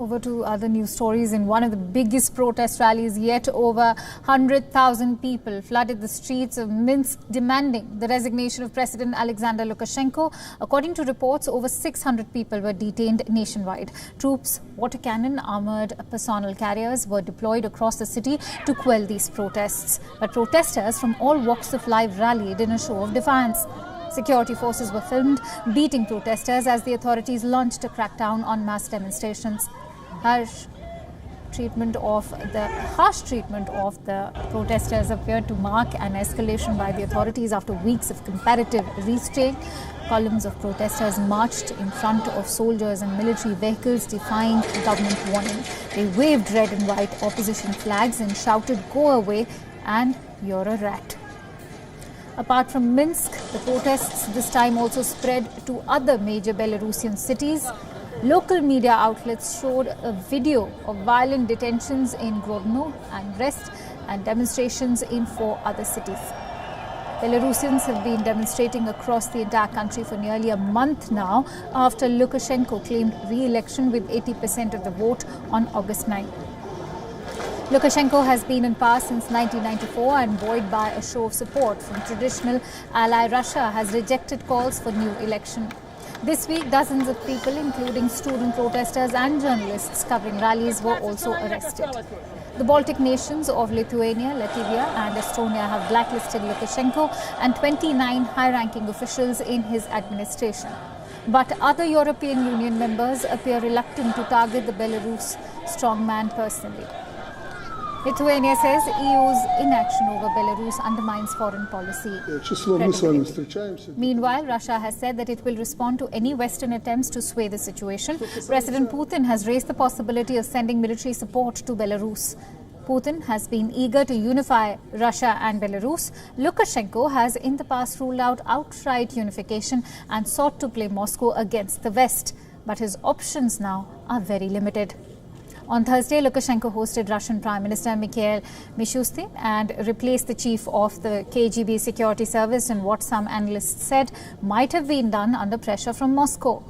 Over to other news stories. In one of the biggest protest rallies yet, over 100,000 people flooded the streets of Minsk demanding the resignation of President Alexander Lukashenko. According to reports, over 600 people were detained nationwide. Troops, water cannon, armoured personnel carriers were deployed across the city to quell these protests. But protesters from all walks of life rallied in a show of defiance. Security forces were filmed beating protesters as the authorities launched a crackdown on mass demonstrations. Harsh treatment of the protesters appeared to mark an escalation by the authorities after weeks of comparative restraint. Columns of protesters marched in front of soldiers and military vehicles defying government warning. They waved red and white opposition flags and shouted, "Go away," and "You're a rat." Apart from Minsk, the protests this time also spread to other major Belarusian cities. Local media outlets showed a video of violent detentions in Grodno and Brest and demonstrations in 4 other cities. Belarusians have been demonstrating across the entire country for nearly a month now after Lukashenko claimed re-election with 80% of the vote on August 9. Lukashenko has been in power since 1994 and buoyed by a show of support from traditional ally Russia has rejected calls for new election. This week, dozens of people, including student protesters and journalists covering rallies, were also arrested. The Baltic nations of Lithuania, Latvia and Estonia have blacklisted Lukashenko and 29 high-ranking officials in his administration. But other European Union members appear reluctant to target the Belarus strongman personally. Lithuania says EU's inaction over Belarus undermines foreign policy credibility. Meanwhile, Russia has said that it will respond to any Western attempts to sway the situation. President Putin has raised the possibility of sending military support to Belarus. Putin has been eager to unify Russia and Belarus. Lukashenko has in the past ruled out outright unification and sought to play Moscow against the West. But his options now are very limited. On Thursday, Lukashenko hosted Russian Prime Minister Mikhail Mishustin and replaced the chief of the KGB security service in what some analysts said might have been done under pressure from Moscow.